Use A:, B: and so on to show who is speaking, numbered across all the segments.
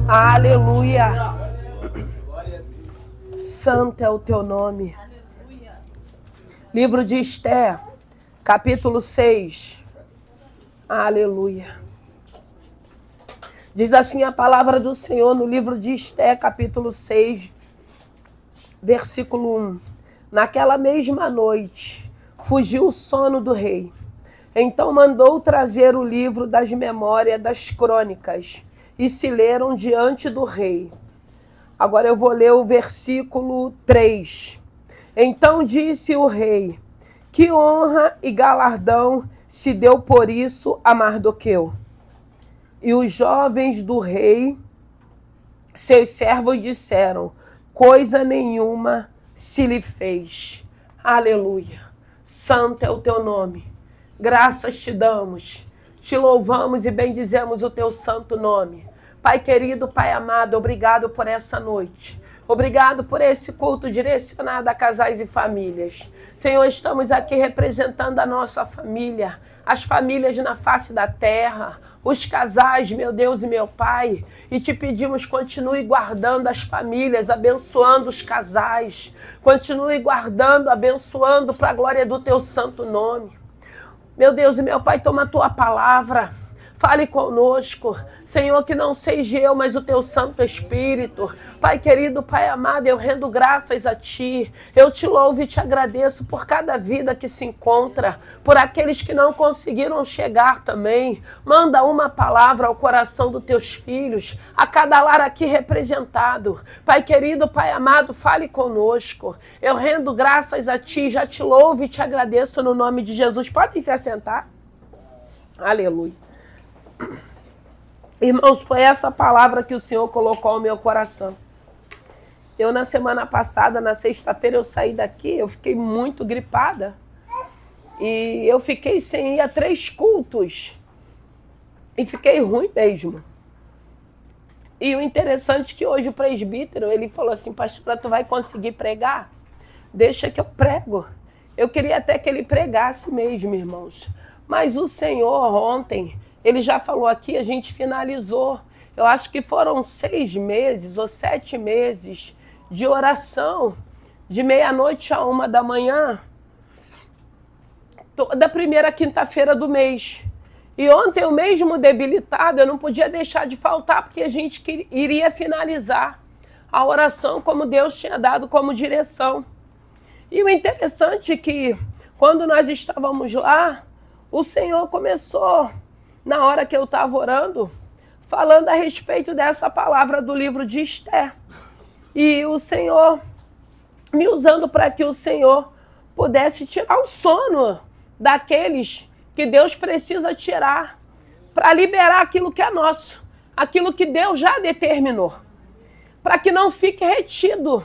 A: Aleluia. Santo é o teu nome. Livro de Esther, capítulo 6. Aleluia. Diz assim a palavra do Senhor no livro de Esther, capítulo 6, versículo 1. Naquela mesma noite, fugiu o sono do rei. Então mandou trazer o livro das memórias das crônicas e se leram diante do rei. Agora eu vou ler o versículo 3. Então disse o rei: que honra e galardão se deu por isso a Mardoqueu. E os jovens do rei, seus servos, disseram: coisa nenhuma se lhe fez. Aleluia. Santo é o teu nome. Graças te damos, te louvamos e bendizemos o teu santo nome. Pai querido, Pai amado, obrigado por essa noite. Obrigado por esse culto direcionado a casais e famílias. Senhor, estamos aqui representando a nossa família, as famílias na face da terra, os casais, meu Deus e meu Pai. E te pedimos, continue guardando as famílias, abençoando os casais. Continue guardando, abençoando para a glória do teu santo nome. Meu Deus e meu Pai, toma a tua palavra. Fale conosco, Senhor, que não seja eu, mas o teu Santo Espírito. Pai querido, Pai amado, eu rendo graças a Ti. Eu te louvo e te agradeço por cada vida que se encontra, por aqueles que não conseguiram chegar também. Manda uma palavra ao coração dos teus filhos, a cada lar aqui representado. Pai querido, Pai amado, fale conosco. Eu rendo graças a Ti, já te louvo e te agradeço no nome de Jesus. Podem se assentar? Aleluia. Irmãos, foi essa palavra que o Senhor colocou ao meu coração. Eu, na semana passada, na sexta-feira, eu saí daqui, eu fiquei muito gripada. E eu fiquei sem ir a 3 cultos. E fiquei ruim mesmo. E o interessante é que hoje o presbítero, ele falou assim: pastora, tu vai conseguir pregar? Deixa que eu prego. Eu queria até que ele pregasse mesmo, irmãos. Mas o Senhor ontem, ele já falou aqui, a gente finalizou. Eu acho que foram 6 meses ou 7 meses de oração, de meia-noite a 1 da manhã, toda primeira quinta-feira do mês. E ontem, eu mesmo debilitado, eu não podia deixar de faltar, porque a gente iria finalizar a oração como Deus tinha dado como direção. E o interessante é que, quando nós estávamos lá, o Senhor começou, na hora que eu estava orando, falando a respeito dessa palavra do livro de Esther. E o Senhor me usando para que o Senhor pudesse tirar o sono daqueles que Deus precisa tirar, para liberar aquilo que é nosso, aquilo que Deus já determinou, para que não fique retido.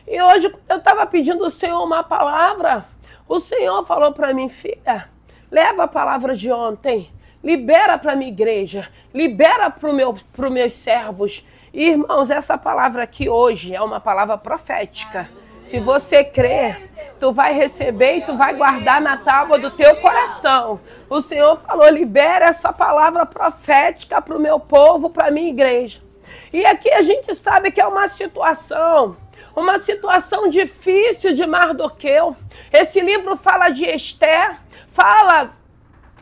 A: E hoje eu estava pedindo ao Senhor uma palavra, o Senhor falou para mim: filha, leva a palavra de ontem, libera para a minha igreja, libera para os meus servos. Irmãos, essa palavra aqui hoje é uma palavra profética. Se você crer, tu vai receber e tu vai guardar na tábua do teu coração. O Senhor falou: libera essa palavra profética para o meu povo, para a minha igreja. E aqui a gente sabe que é uma situação difícil de Mardoqueu. Esse livro fala de Esther, fala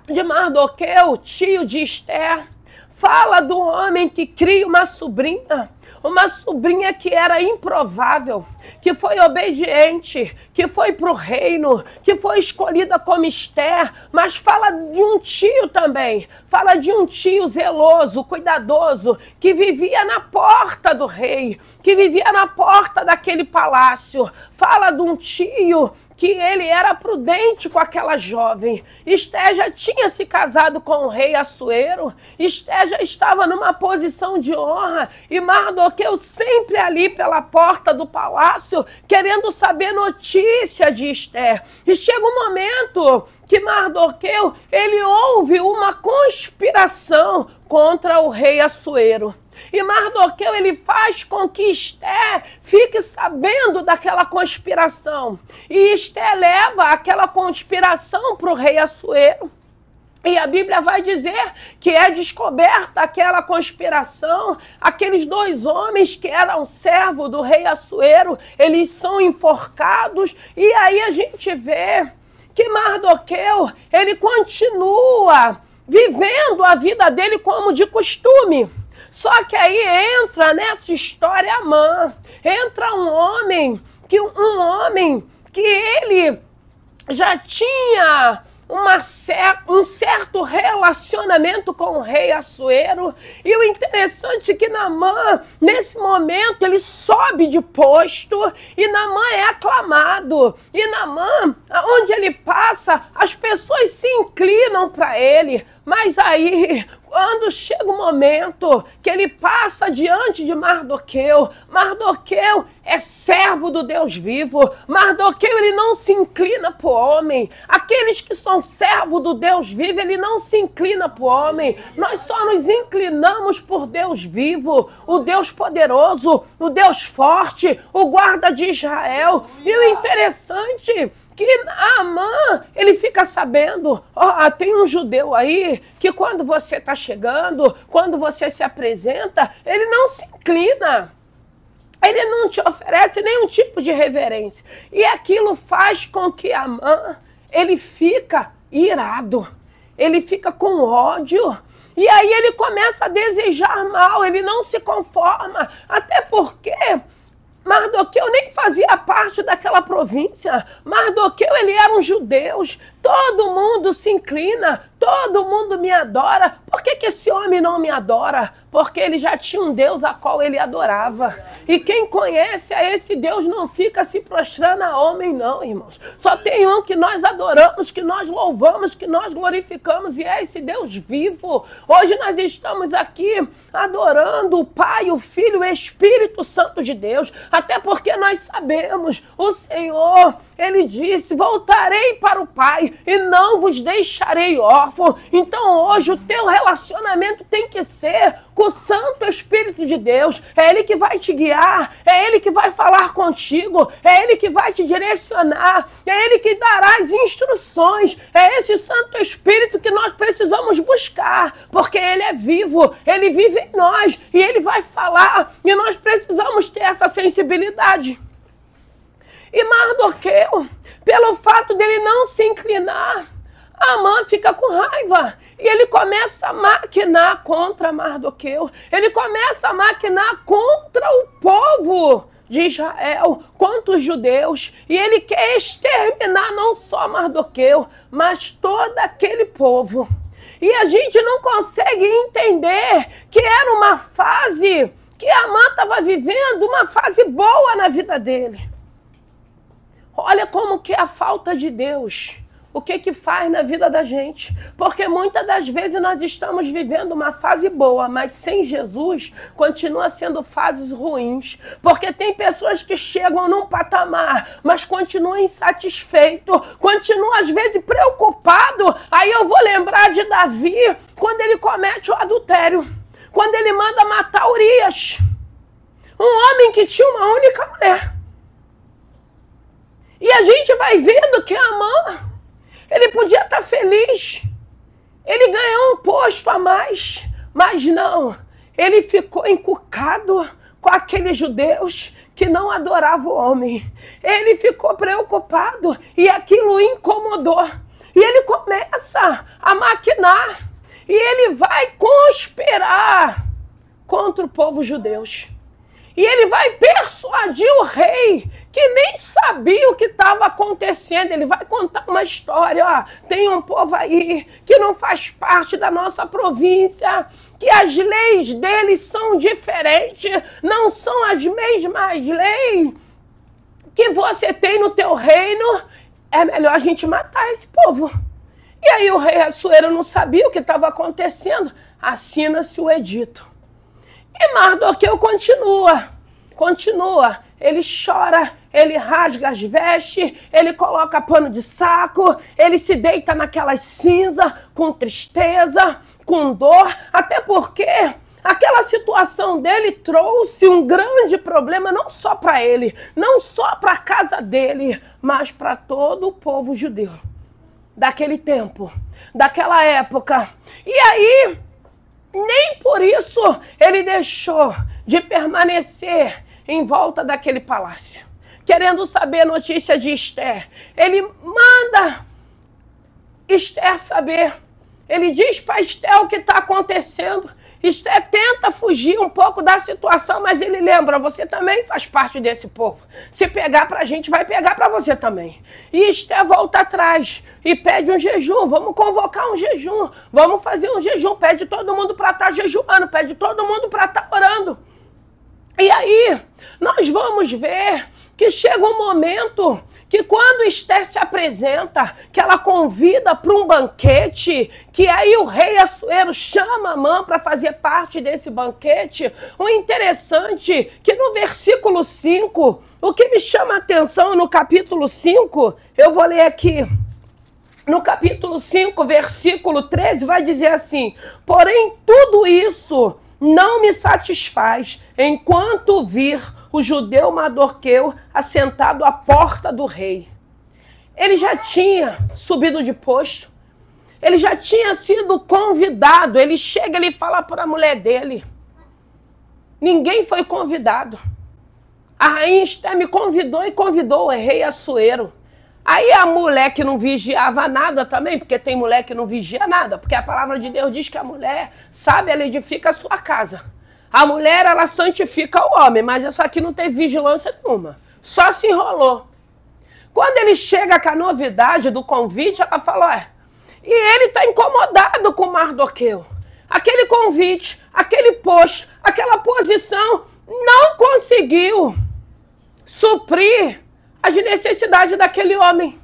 A: de Mardoqueu, tio de Esther, fala do homem que cria uma sobrinha que era improvável, que foi obediente, que foi para o reino, que foi escolhida como Esther, mas fala de um tio também, fala de um tio zeloso, cuidadoso, que vivia na porta do rei, que vivia na porta daquele palácio, fala de um tio que ele era prudente com aquela jovem. Esther já tinha se casado com o rei Assuero, Esther já estava numa posição de honra, e Mardoqueu sempre ali pela porta do palácio, querendo saber notícia de Esther. E chega um momento que Mardoqueu, ele ouve uma conspiração contra o rei Assuero. E Mardoqueu, ele faz com que Esther fique sabendo daquela conspiração. E Esther leva aquela conspiração para o rei Assuero. E a Bíblia vai dizer que é descoberta aquela conspiração, aqueles 2 homens que eram servos do rei Assuero, eles são enforcados, e aí a gente vê que Mardoqueu, ele continua vivendo a vida dele como de costume. Só que aí entra nessa história Amã, entra um homem que ele já tinha um certo relacionamento com o rei Assuero. E o interessante é que Naamã, nesse momento, ele sobe de posto e Naamã é aclamado. E Naamã, onde ele passa, as pessoas se inclinam para ele. Mas aí, quando chega o momento que ele passa diante de Mardoqueu, Mardoqueu é servo do Deus vivo. Mardoqueu, ele não se inclina para o homem. Aqueles que são servos do Deus vivo, ele não se inclina para o homem. Nós só nos inclinamos por Deus vivo, o Deus poderoso, o Deus forte, o guarda de Israel. E o interessante que Amã, ele fica sabendo, tem um judeu aí, que quando você está chegando, quando você se apresenta, ele não se inclina, ele não te oferece nenhum tipo de reverência. E aquilo faz com que Amã, ele fica irado, ele fica com ódio, e aí ele começa a desejar mal, ele não se conforma, até porque Mardoqueu nem fazia parte daquela província. Mardoqueu, ele era um judeu. Todo mundo se inclina, todo mundo me adora. Por que esse homem não me adora? Porque ele já tinha um Deus a qual ele adorava. E quem conhece a esse Deus não fica se prostrando a homem, não, irmãos. Só tem um que nós adoramos, que nós louvamos, que nós glorificamos, e é esse Deus vivo. Hoje nós estamos aqui adorando o Pai, o Filho, o Espírito Santo de Deus. Até porque nós sabemos, o Senhor, ele disse, voltarei para o Pai e não vos deixarei órfão. Então hoje o teu relacionamento tem que ser com o Santo Espírito de Deus. É Ele que vai te guiar, é Ele que vai falar contigo, é Ele que vai te direcionar, é Ele que dará as instruções. É esse Santo Espírito que nós precisamos buscar, porque Ele é vivo, Ele vive em nós e Ele vai falar, e nós precisamos ter essa sensibilidade. E Mardoqueu, pelo fato dele não se inclinar, Amã fica com raiva e ele começa a maquinar contra Mardoqueu. Ele começa a maquinar contra o povo de Israel, contra os judeus. E ele quer exterminar não só Mardoqueu, mas todo aquele povo. E a gente não consegue entender que era uma fase que Amã estava vivendo, uma fase boa na vida dele. Olha como que é a falta de Deus. O que faz na vida da gente? Porque muitas das vezes nós estamos vivendo uma fase boa, mas sem Jesus continua sendo fases ruins. Porque tem pessoas que chegam num patamar, mas continuam insatisfeitos, continuam às vezes preocupados. Aí eu vou lembrar de Davi, quando ele comete o adultério, quando ele manda matar Urias, um homem que tinha uma única mulher. E a gente vai vendo que Amã, ele podia estar feliz, ele ganhou um posto a mais, mas não, ele ficou encucado com aqueles judeus que não adoravam o homem. Ele ficou preocupado e aquilo incomodou. E ele começa a maquinar e ele vai conspirar contra o povo judeu. E ele vai persuadir o rei, que nem sabia o que estava acontecendo. Ele vai contar uma história, ó, tem um povo aí que não faz parte da nossa província, que as leis deles são diferentes, não são as mesmas leis que você tem no teu reino. É melhor a gente matar esse povo. E aí o rei Assuero não sabia o que estava acontecendo. Assina-se o edito. E Mardoqueu continua, ele chora, ele rasga as vestes, ele coloca pano de saco, ele se deita naquelas cinzas, com tristeza, com dor, até porque aquela situação dele trouxe um grande problema, não só para ele, não só para a casa dele, mas para todo o povo judeu. daquele tempo, daquela época. E aí, nem por isso ele deixou de permanecer em volta daquele palácio, querendo saber a notícia de Esther. Ele manda Esther saber. Ele diz para Esther o que está acontecendo. Esther tenta fugir um pouco da situação, mas ele lembra, você também faz parte desse povo. Se pegar para a gente, vai pegar para você também. E Esther volta atrás e pede um jejum. Vamos convocar um jejum. Vamos fazer um jejum. Pede todo mundo para estar jejuando. Pede todo mundo para estar orando. E aí, nós vamos ver que chega um momento que quando Esther se apresenta, que ela convida para um banquete, que aí o rei Assuero chama Amã para fazer parte desse banquete. O interessante é que no versículo 5, o que me chama a atenção no capítulo 5, eu vou ler aqui. No capítulo 5, versículo 13, vai dizer assim: porém tudo isso não me satisfaz enquanto vir o judeu Mardoqueu assentado à porta do rei. Ele já tinha subido de posto, ele já tinha sido convidado. Ele chega e fala para a mulher dele: ninguém foi convidado. A rainha Esther me convidou e convidou o rei Assuero. Aí a mulher que não vigiava nada também, porque tem mulher que não vigia nada, porque a palavra de Deus diz que a mulher, sabe, ela edifica a sua casa. A mulher, ela santifica o homem, mas essa aqui não teve vigilância nenhuma. Só se enrolou. Quando ele chega com a novidade do convite, ela fala, e ele está incomodado com Mardoqueu. Aquele convite, aquele posto, aquela posição não conseguiu suprir as necessidades daquele homem.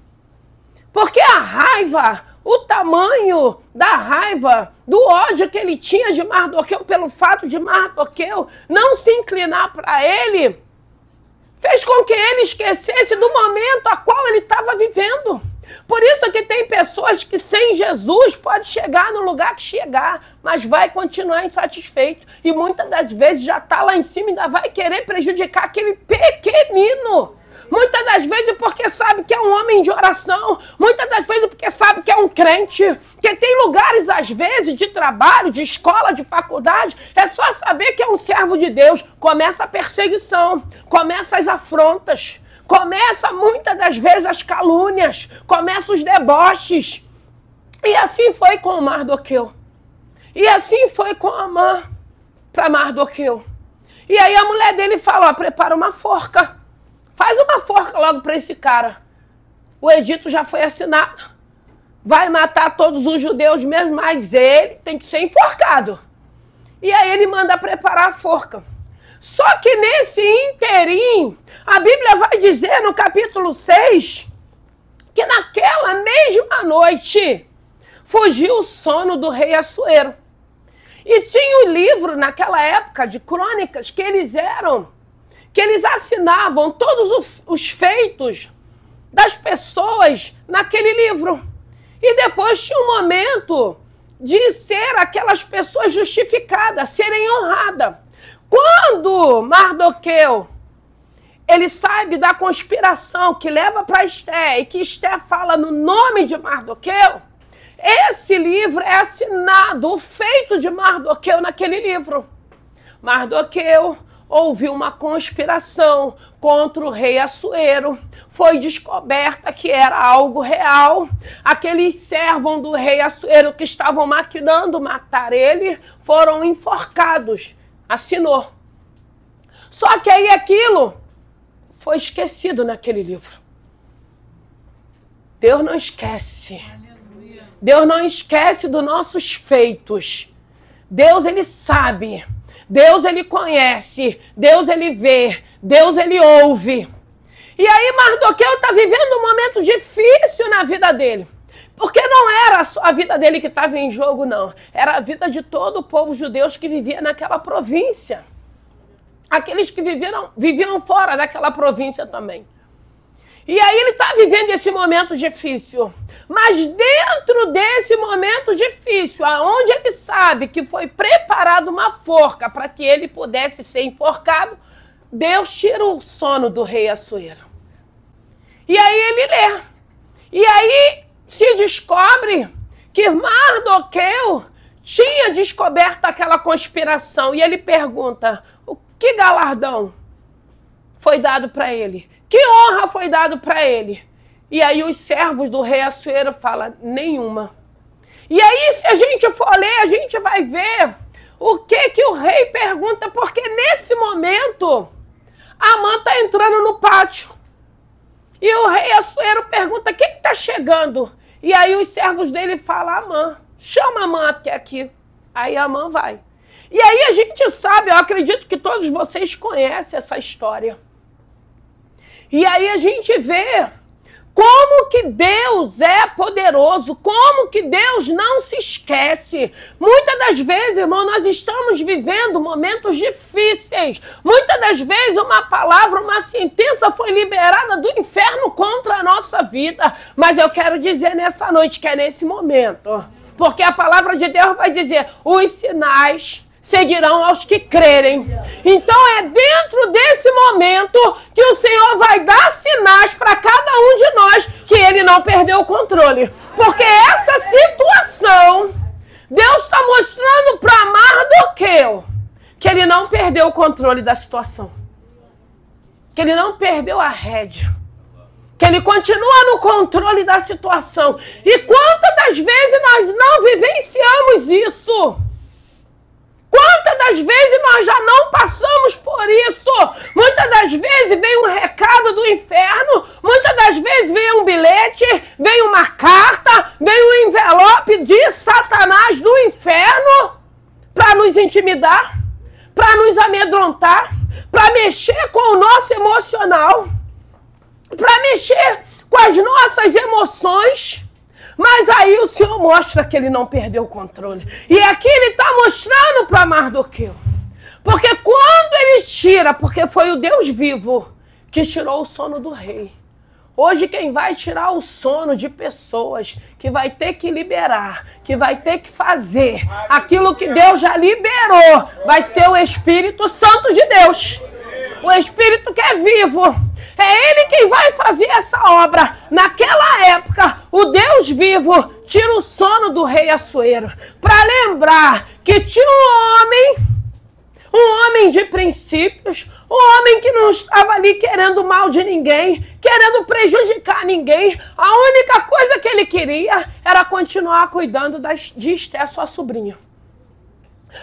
A: Porque a raiva, o tamanho da raiva, do ódio que ele tinha de Mardoqueu, pelo fato de Mardoqueu não se inclinar para ele, fez com que ele esquecesse do momento a qual ele estava vivendo. Por isso que tem pessoas que sem Jesus pode chegar no lugar que chegar, mas vai continuar insatisfeito. E muitas das vezes já está lá em cima e ainda vai querer prejudicar aquele pequenino. Muitas das vezes porque sabe que é um homem de oração. Muitas das vezes porque sabe que é um crente. Que tem lugares, às vezes, de trabalho, de escola, de faculdade. É só saber que é um servo de Deus. Começa a perseguição. Começa as afrontas. Começa, muitas das vezes, as calúnias. Começa os deboches. E assim foi com o Mardoqueu. E assim foi com Amã para Mardoqueu. E aí a mulher dele fala, prepara uma forca. Faz uma forca logo para esse cara. O edito já foi assinado. Vai matar todos os judeus mesmo, mas ele tem que ser enforcado. E aí ele manda preparar a forca. Só que nesse interim, a Bíblia vai dizer no capítulo 6, que naquela mesma noite fugiu o sono do rei Assuero. E tinha um livro naquela época de crônicas que eles assinavam todos os feitos das pessoas naquele livro. E depois tinha um momento de ser aquelas pessoas justificadas, serem honradas. Quando Mardoqueu, ele sabe da conspiração que leva para Esther, e que Esther fala no nome de Mardoqueu, esse livro é assinado, o feito de Mardoqueu naquele livro. Mardoqueu houve uma conspiração contra o rei Assuero. Foi descoberta que era algo real. Aqueles servos do rei Assuero que estavam maquinando matar ele foram enforcados. Assinou. Só que aí aquilo foi esquecido naquele livro. Deus não esquece. Deus não esquece dos nossos feitos. Deus, ele sabe. Deus, ele conhece, Deus, ele vê, Deus, ele ouve. E aí Mardoqueu está vivendo um momento difícil na vida dele. Porque não era só a vida dele que estava em jogo, não. Era a vida de todo o povo judeu que vivia naquela província. Aqueles que viviam fora daquela província também. E aí ele está vivendo esse momento difícil. Mas dentro desse momento difícil, aonde ele sabe que foi preparada uma forca para que ele pudesse ser enforcado, Deus tira o sono do rei Assuero. E aí ele lê. E aí se descobre que Mardoqueu tinha descoberto aquela conspiração. E ele pergunta, o que galardão foi dado para ele? Que honra foi dado para ele? E aí os servos do rei Assuero falam, nenhuma. E aí, se a gente for ler, a gente vai ver o que o rei pergunta, porque nesse momento, Amã está entrando no pátio. E o rei Assuero pergunta, quem está chegando? E aí os servos dele falam, Amã, chama Amã até aqui. Aí Amã vai. E aí a gente sabe, eu acredito que todos vocês conhecem essa história. E aí a gente vê como que Deus é poderoso, como que Deus não se esquece. Muitas das vezes, irmão, nós estamos vivendo momentos difíceis. Muitas das vezes uma palavra, uma sentença foi liberada do inferno contra a nossa vida. Mas eu quero dizer nessa noite que é nesse momento. Porque a palavra de Deus vai dizer, os sinais seguirão aos que crerem. Então é dentro desse momento que o Senhor vai dar sinais para cada um de nós que ele não perdeu o controle. Porque essa situação, Deus está mostrando para Mardoqueu que ele não perdeu o controle da situação. Que ele não perdeu a rédea. Que ele continua no controle da situação. E quantas das vezes nós não vivenciamos isso? Quantas das vezes nós já não passamos por isso? Muitas das vezes vem um recado do inferno, muitas das vezes vem um bilhete, vem uma carta, vem um envelope de Satanás do inferno para nos intimidar, para nos amedrontar, para mexer com o nosso emocional, para mexer com as nossas emoções. Mas aí o Senhor mostra que ele não perdeu o controle. E aqui ele está mostrando para Mardoqueu. Porque quando ele tira, porque foi o Deus vivo que tirou o sono do rei. Hoje quem vai tirar o sono de pessoas que vai ter que liberar, que vai ter que fazer aquilo que Deus já liberou, vai ser o Espírito Santo de Deus. O Espírito que é vivo. É ele quem vai fazer essa obra. Naquela época, o Deus vivo tira o sono do rei Assuero. Para lembrar que tinha um homem de princípios, um homem que não estava ali querendo mal de ninguém, querendo prejudicar ninguém. A única coisa que ele queria era continuar cuidando de Esté, sua sobrinha.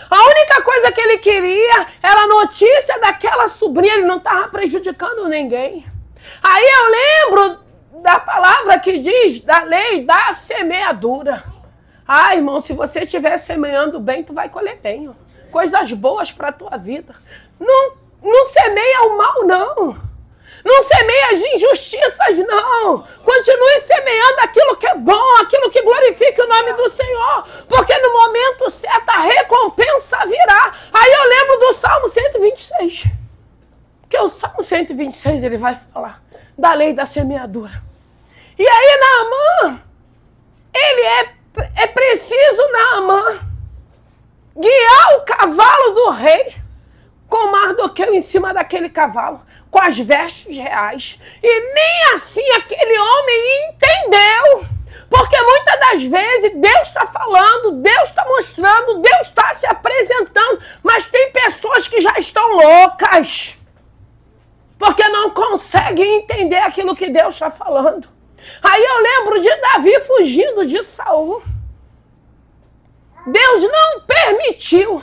A: A única coisa que ele queria era a notícia daquela sobrinha, ele não estava prejudicando ninguém. Aí eu lembro da palavra que diz, da lei da semeadura. Ah, irmão, se você estiver semeando bem, tu vai colher bem. Ó. Coisas boas para a tua vida. Não semeia o mal, não. Não semeia as injustiças, não. Continue semeando aquilo que é bom, aquilo que glorifica o nome do Senhor. Porque no momento certo a recompensa virá. Aí eu lembro do Salmo 126. Porque o Salmo 126 ele vai falar da lei da semeadura. E aí Naamã, ele é preciso Naamã guiar o cavalo do rei com Mardoqueu em cima daquele cavalo, com as vestes reais. E nem assim aquele homem entendeu. Porque muitas das vezes Deus está falando, Deus está mostrando, Deus está se apresentando, mas tem pessoas que já estão loucas. Porque não conseguem entender aquilo que Deus está falando. Aí eu lembro de Davi fugindo de Saul. Deus não permitiu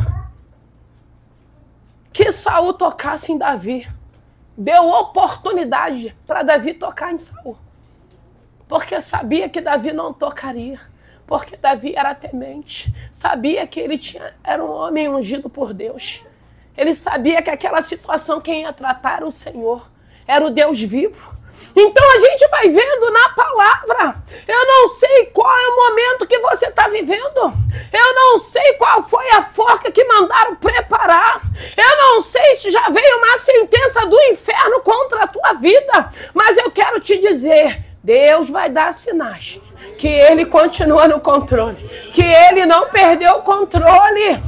A: que Saul tocasse em Davi. Deu oportunidade para Davi tocar em Saul. Porque sabia que Davi não tocaria. Porque Davi era temente. Sabia que ele era um homem ungido por Deus. Ele sabia que aquela situação quem ia tratar era o Senhor. Era o Deus vivo. Então a gente vai vendo na palavra. Eu não sei qual é o momento que você está vivendo. Eu não sei qual foi a forca que mandaram preparar. Eu não sei se já veio uma sentença do inferno contra a tua vida. Mas eu quero te dizer, Deus vai dar sinais que Ele continua no controle. Que Ele não perdeu o controle.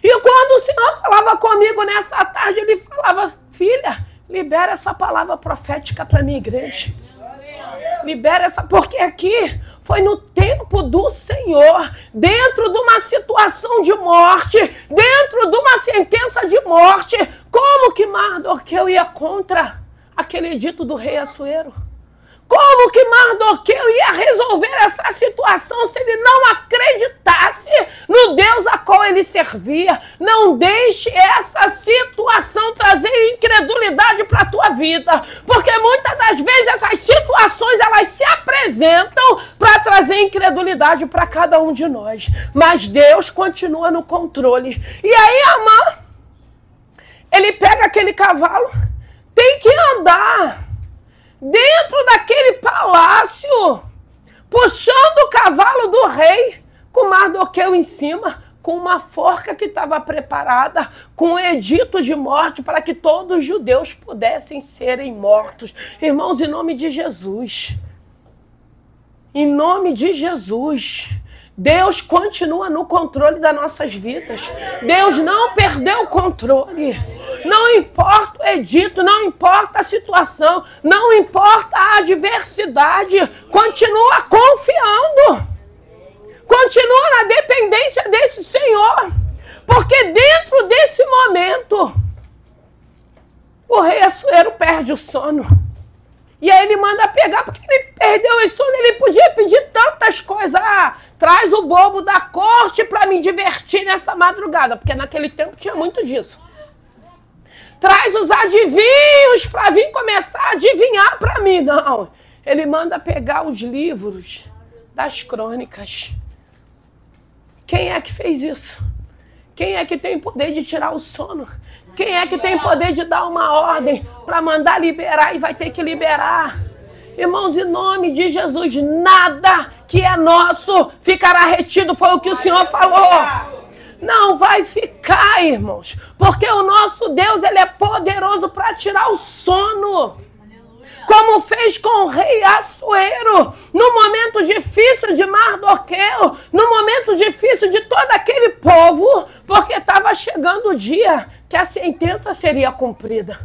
A: E quando o Senhor falava comigo nessa tarde, Ele falava, filha, libera essa palavra profética para a minha igreja. Libera essa, porque aqui foi no tempo do Senhor, dentro de uma situação de morte, dentro de uma sentença de morte. Como que Mardoqueu ia contra aquele edito do rei Assuero? Como que Mardoqueu ia resolver essa situação se ele não acreditasse no Deus a qual ele servia? Não deixe essa situação trazer incredulidade para a tua vida, porque muitas das vezes essas situações elas se apresentam para trazer incredulidade para cada um de nós. Mas Deus continua no controle. E aí Amã, ele pega aquele cavalo, tem que andar dentro daquele palácio, puxando o cavalo do rei, com Mardoqueu em cima, com uma forca que estava preparada, com um edito de morte para que todos os judeus pudessem serem mortos. Irmãos, em nome de Jesus, em nome de Jesus, Deus continua no controle das nossas vidas. Deus não perdeu o controle. Não importa o edito, não importa a situação, não importa a adversidade. Continua confiando. Continua na dependência desse Senhor. Porque dentro desse momento, o rei Assuero perde o sono. E aí ele manda pegar, porque ele perdeu o sono, ele podia pedir tantas coisas. Ah, traz o bobo da corte para me divertir nessa madrugada, porque naquele tempo tinha muito disso. Traz os adivinhos para vir começar a adivinhar para mim. Não, ele manda pegar os livros das crônicas. Quem é que fez isso? Quem é que tem poder de tirar o sono? Quem é que tem poder de dar uma ordem para mandar liberar e vai ter que liberar? Irmãos, em nome de Jesus, nada que é nosso ficará retido, foi o que o Senhor falou. Não vai ficar, irmãos, porque o nosso Deus, ele é poderoso para tirar o sono. Como fez com o rei Assuero, no momento difícil de Mardoqueu, no momento difícil de todo aquele povo, porque estava chegando o dia que a sentença seria cumprida.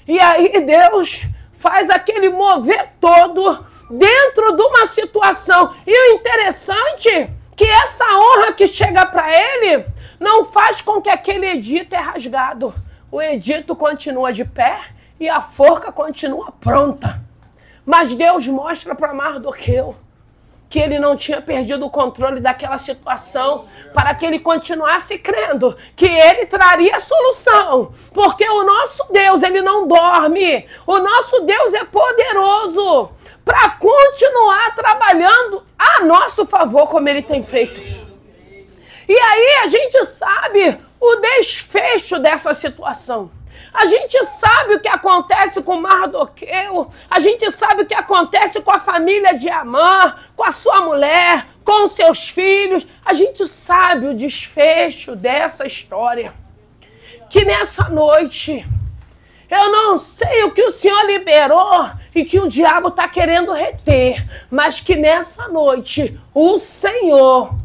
A: E aí Deus faz aquele mover todo dentro de uma situação. E o interessante é que essa honra que chega para ele não faz com que aquele edito é rasgado. O edito continua de pé e a forca continua pronta. Mas Deus mostra para Mardoqueu que ele não tinha perdido o controle daquela situação, para que ele continuasse crendo que ele traria a solução. Porque o nosso Deus, ele não dorme. O nosso Deus é poderoso para continuar trabalhando a nosso favor, como ele tem feito. E aí a gente sabe o desfecho dessa situação. A gente sabe o que acontece com Mardoqueu, a gente sabe o que acontece com a família de Amã, com a sua mulher, com os seus filhos. A gente sabe o desfecho dessa história. Que nessa noite, eu não sei o que o Senhor liberou e que o diabo está querendo reter, mas que nessa noite o Senhor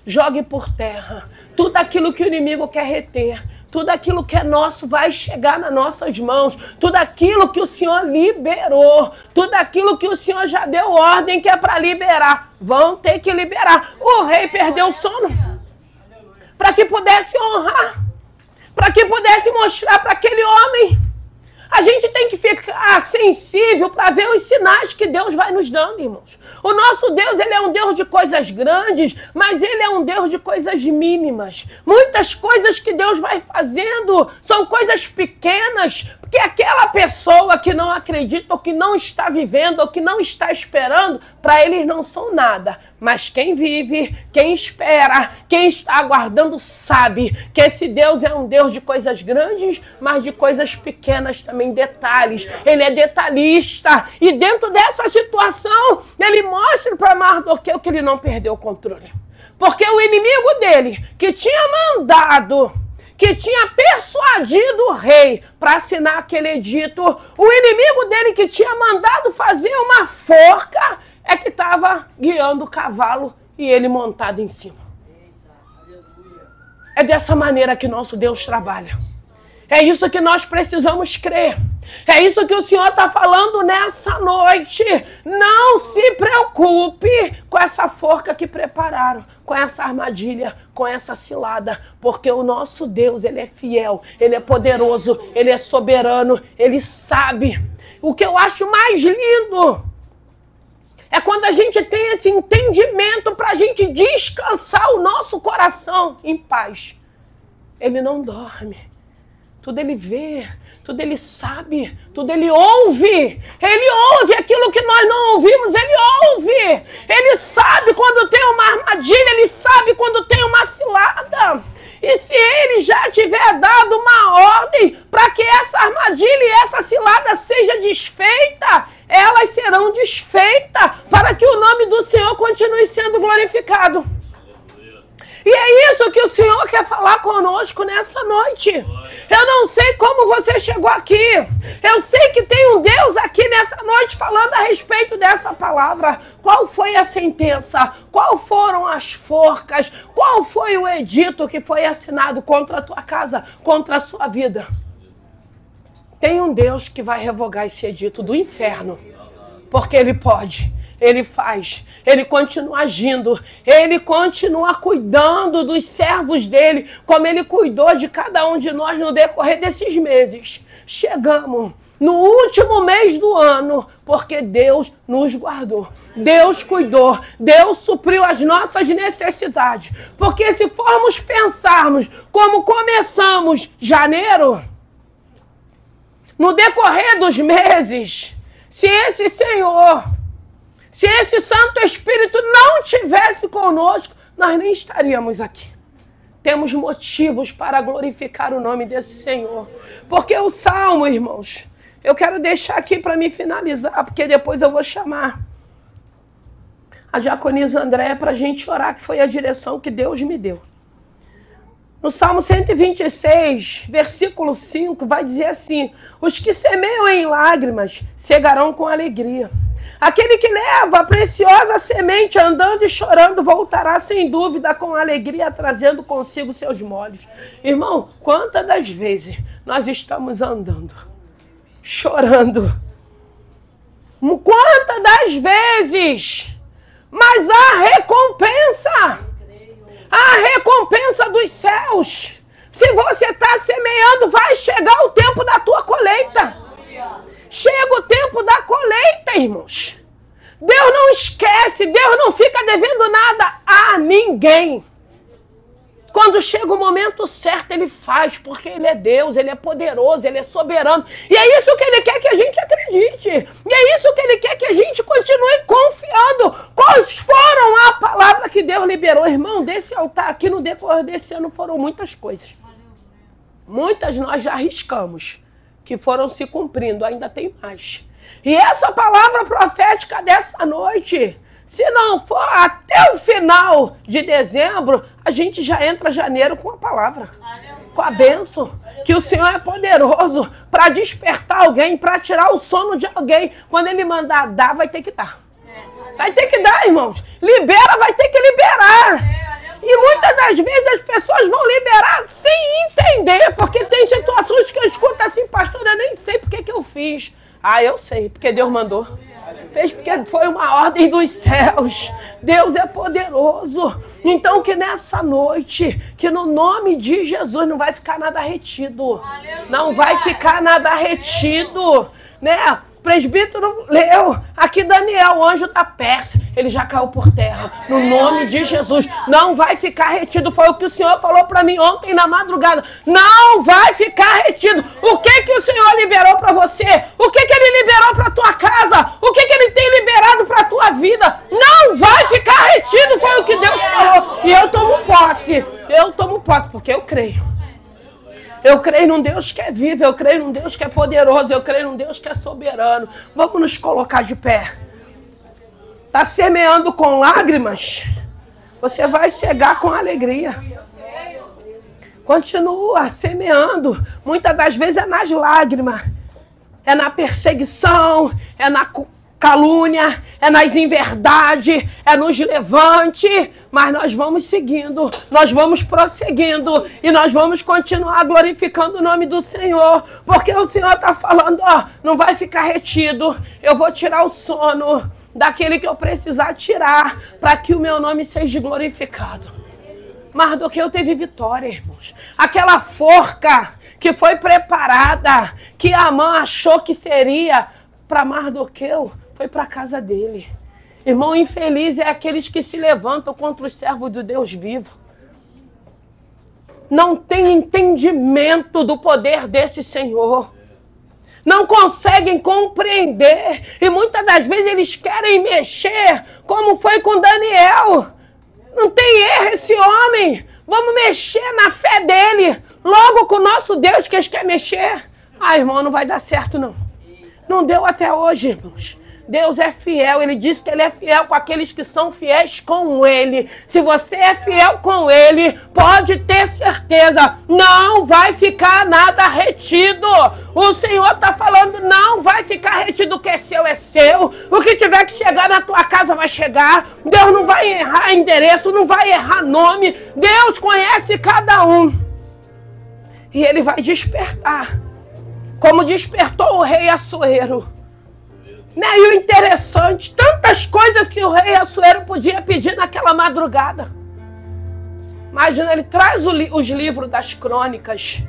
A: jogue por terra tudo aquilo que o inimigo quer reter. Tudo aquilo que é nosso vai chegar nas nossas mãos. Tudo aquilo que o Senhor liberou. Tudo aquilo que o Senhor já deu ordem que é para liberar. Vão ter que liberar. O rei perdeu o sono para que pudesse honrar. Para que pudesse mostrar para aquele homem. A gente tem que ficar sensível para ver os sinais que Deus vai nos dando, irmãos. O nosso Deus, ele é um Deus de coisas grandes, mas ele é um Deus de coisas mínimas. Muitas coisas que Deus vai fazendo são coisas pequenas, porque aquela pessoa que não acredita, ou que não está vivendo, ou que não está esperando, para eles não são nada. Mas quem vive, quem espera, quem está aguardando sabe que esse Deus é um Deus de coisas grandes, mas de coisas pequenas também, detalhes. Ele é detalhista. E dentro dessa situação, ele mostra para Mardoqueu que ele não perdeu o controle. Porque o inimigo dele, que tinha mandado, que tinha persuadido o rei para assinar aquele edito, o inimigo dele que tinha mandado fazer uma forca, é que estava guiando o cavalo e ele montado em cima. É dessa maneira que nosso Deus trabalha. É isso que nós precisamos crer. É isso que o Senhor está falando nessa noite. Não se preocupe com essa forca que prepararam, com essa armadilha, com essa cilada, porque o nosso Deus, Ele é fiel, Ele é poderoso, Ele é soberano, Ele sabe. O que eu acho mais lindo é quando a gente tem esse entendimento para a gente descansar o nosso coração em paz. Ele não dorme. Tudo Ele vê, tudo Ele sabe, tudo Ele ouve. Ele ouve aquilo que nós não ouvimos, Ele ouve. Ele sabe quando tem uma armadilha, Ele sabe quando tem uma cilada. E se Ele já tiver dado uma ordem para que essa armadilha e essa cilada seja desfeita, elas serão desfeitas para que o nome do Senhor continue sendo glorificado. E é isso que o Senhor quer falar conosco nessa noite. Eu não sei como você chegou aqui. Eu sei que tem um Deus aqui nessa noite falando a respeito dessa palavra. Qual foi a sentença? Qual foram as forcas? Qual foi o edito que foi assinado contra a tua casa, contra a sua vida? Tem um Deus que vai revogar esse edito do inferno. Porque Ele pode. Ele faz, Ele continua agindo, Ele continua cuidando dos servos dEle, como Ele cuidou de cada um de nós no decorrer desses meses. Chegamos no último mês do ano, porque Deus nos guardou, Deus cuidou, Deus supriu as nossas necessidades. Porque se formos pensarmos como começamos janeiro, no decorrer dos meses, se esse Senhor... Se esse Santo Espírito não estivesse conosco, nós nem estaríamos aqui. Temos motivos para glorificar o nome desse Senhor. Porque o Salmo, irmãos, eu quero deixar aqui para me finalizar, porque depois eu vou chamar a diaconisa Andréia para a gente orar, que foi a direção que Deus me deu. No Salmo 126, versículo 5, vai dizer assim: os que semeiam em lágrimas cegarão com alegria. Aquele que leva a preciosa semente andando e chorando voltará sem dúvida com alegria, trazendo consigo seus molhos. Irmão, quantas das vezes nós estamos andando, chorando? Quantas das vezes? Mas a recompensa dos céus. Se você está semeando, vai chegar o tempo da tua colheita. Chega o tempo da colheita, irmãos. Deus não esquece, Deus não fica devendo nada a ninguém. Quando chega o momento certo, Ele faz, porque Ele é Deus, Ele é poderoso, Ele é soberano. E é isso que Ele quer que a gente acredite. E é isso que Ele quer que a gente continue confiando. Quais foram a palavra que Deus liberou? Irmão, desse altar aqui no decorrer desse ano foram muitas coisas. Muitas nós já arriscamos, que foram se cumprindo, ainda tem mais. E essa palavra profética dessa noite, se não for até o final de dezembro, a gente já entra janeiro com a palavra, com a bênção, que o Senhor é poderoso para despertar alguém, para tirar o sono de alguém. Quando Ele mandar dar, vai ter que dar. Vai ter que dar, irmãos. Libera, vai ter que liberar. E muitas das vezes as pessoas vão liberar sem entender, porque tem situações que eu escuto assim: pastor, eu nem sei porque que eu fiz. Ah, eu sei, porque Deus mandou. Fez porque foi uma ordem dos céus. Deus é poderoso. Então que nessa noite, que no nome de Jesus não vai ficar nada retido. Não vai ficar nada retido, né? O presbítero leu aqui Daniel, o anjo da Pérsia, ele já caiu por terra, no nome de Jesus. Não vai ficar retido, foi o que o Senhor falou para mim ontem na madrugada. Não vai ficar retido. O que o Senhor liberou para você? O que Ele liberou para tua casa? O que Ele tem liberado para tua vida? Não vai ficar retido, foi o que Deus falou. E eu tomo posse, porque eu creio. Eu creio num Deus que é vivo, eu creio num Deus que é poderoso, eu creio num Deus que é soberano. Vamos nos colocar de pé. Está semeando com lágrimas, você vai cegar com alegria. Continua semeando. Muitas das vezes é nas lágrimas, é na perseguição, é na calúnia, é nas inverdades, é nos levante. Mas nós vamos seguindo, nós vamos prosseguindo e nós vamos continuar glorificando o nome do Senhor, porque o Senhor está falando, ó, não vai ficar retido, eu vou tirar o sono daquele que eu precisar tirar, para que o meu nome seja glorificado. Mardoqueu teve vitória, irmãos. Aquela forca que foi preparada, que Amã achou que seria para Mardoqueu, foi para a casa dele. Irmão, infeliz é aqueles que se levantam contra os servos do Deus vivo. Não tem entendimento do poder desse Senhor. Não conseguem compreender. E muitas das vezes eles querem mexer, como foi com Daniel. Não tem erro esse homem. Vamos mexer na fé dele. Logo com o nosso Deus que eles querem mexer. Ah, irmão, não vai dar certo não. Não deu até hoje, irmãos. Deus é fiel, Ele disse que Ele é fiel com aqueles que são fiéis com Ele. Se você é fiel com Ele, pode ter certeza, não vai ficar nada retido. O Senhor está falando, não vai ficar retido, o que é seu. O que tiver que chegar na tua casa vai chegar. Deus não vai errar endereço, não vai errar nome. Deus conhece cada um. E Ele vai despertar, como despertou o rei Assuero. E o interessante, tantas coisas que o rei Assuero podia pedir naquela madrugada. Imagina, ele traz os livros das crônicas.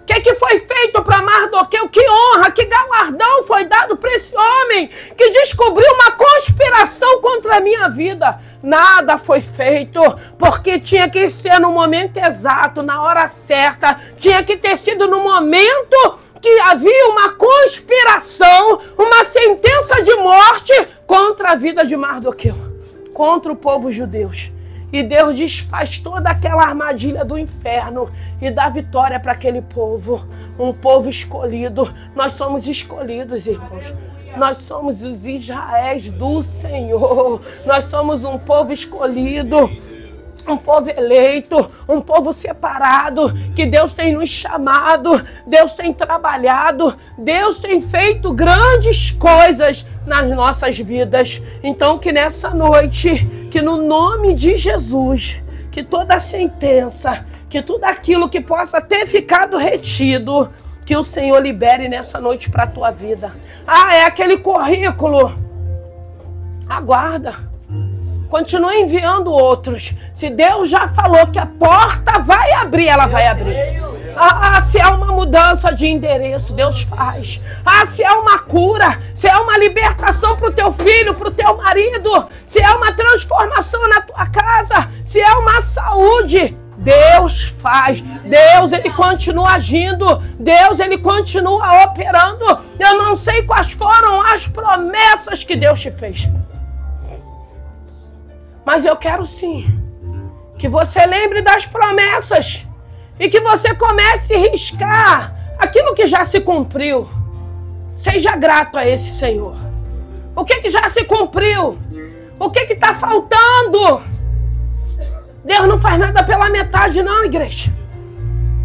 A: O que foi feito para Mardoqueu? Que honra, que galardão foi dado para esse homem que descobriu uma conspiração contra a minha vida. Nada foi feito, porque tinha que ser no momento exato, na hora certa. Tinha que ter sido no momento que havia uma conspiração, uma sentença de morte contra a vida de Mardoqueu, contra o povo judeu. E Deus desfaz toda aquela armadilha do inferno e dá vitória para aquele povo, um povo escolhido. Nós somos escolhidos, irmãos. Nós somos os Israéis do Senhor. Nós somos um povo escolhido, um povo eleito, um povo separado, que Deus tem nos chamado, Deus tem trabalhado, Deus tem feito grandes coisas nas nossas vidas. Então que nessa noite, que no nome de Jesus, que toda sentença, que tudo aquilo que possa ter ficado retido, que o Senhor libere nessa noite para a tua vida. Ah, é aquele currículo. Aguarda. Continue enviando outros. Se Deus já falou que a porta vai abrir, ela vai abrir. Ah, se é uma mudança de endereço, Deus faz. Ah, se é uma cura, se é uma libertação para o teu filho, para o teu marido, se é uma transformação na tua casa, se é uma saúde, Deus faz. Deus, Ele continua agindo. Deus, Ele continua operando. Eu não sei quais foram as promessas que Deus te fez, mas eu quero sim que você lembre das promessas e que você comece a riscar aquilo que já se cumpriu. Seja grato a esse Senhor. O que já se cumpriu? O que está faltando? Deus não faz nada pela metade não, igreja.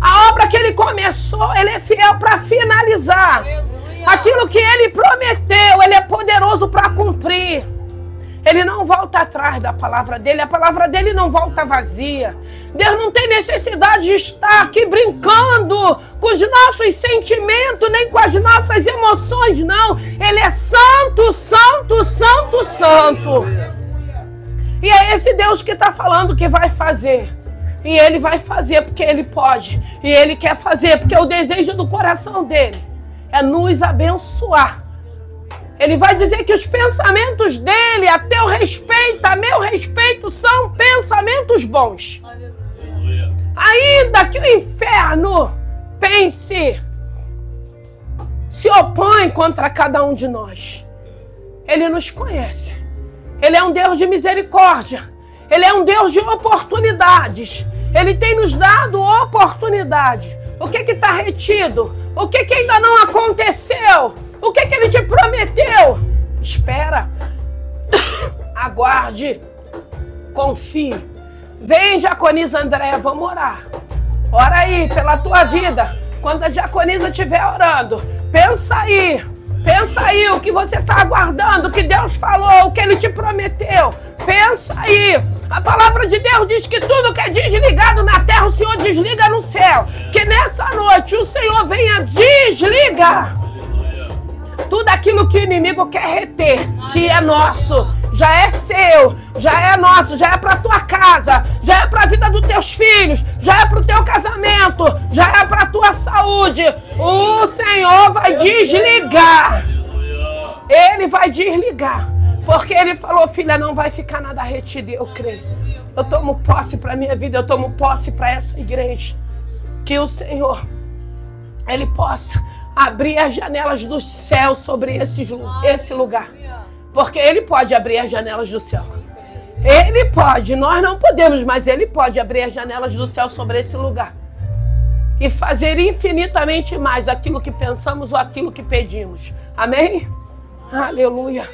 A: A obra que Ele começou, Ele é fiel para finalizar. Aquilo que Ele prometeu, Ele é poderoso para cumprir. Ele não volta atrás da palavra dele, a palavra dele não volta vazia. Deus não tem necessidade de estar aqui brincando com os nossos sentimentos, nem com as nossas emoções, não. Ele é santo, santo, santo, santo. E é esse Deus que está falando que vai fazer. E Ele vai fazer porque Ele pode. E Ele quer fazer porque o desejo do coração dele é nos abençoar. Ele vai dizer que os pensamentos dele, a teu respeito, a meu respeito, são pensamentos bons. Ainda que o inferno pense, se opõe contra cada um de nós, Ele nos conhece. Ele é um Deus de misericórdia. Ele é um Deus de oportunidades. Ele tem nos dado oportunidade. O que está retido? O que ainda não aconteceu? O que Ele te prometeu? Espera. Aguarde. Confie. Vem, diaconisa Andréia, vamos orar. Ora aí pela tua vida. Quando a diaconisa estiver orando, pensa aí. Pensa aí o que você está aguardando, o que Deus falou, o que Ele te prometeu. Pensa aí. A palavra de Deus diz que tudo que é desligado na terra, o Senhor desliga no céu. Que nessa noite o Senhor venha desligar tudo aquilo que o inimigo quer reter, que é nosso, já é seu, já é nosso, já é para tua casa, já é para a vida dos teus filhos, já é para o teu casamento, já é para a tua saúde. O Senhor vai desligar. Ele vai desligar. Porque Ele falou, filha, não vai ficar nada retido. Eu creio. Eu tomo posse para a minha vida, eu tomo posse para essa igreja. Que o Senhor, Ele possa abrir as janelas do céu sobre esse lugar. Porque Ele pode abrir as janelas do céu. Ele pode, nós não podemos, mas Ele pode abrir as janelas do céu sobre esse lugar. E fazer infinitamente mais aquilo que pensamos ou aquilo que pedimos. Amém? Aleluia.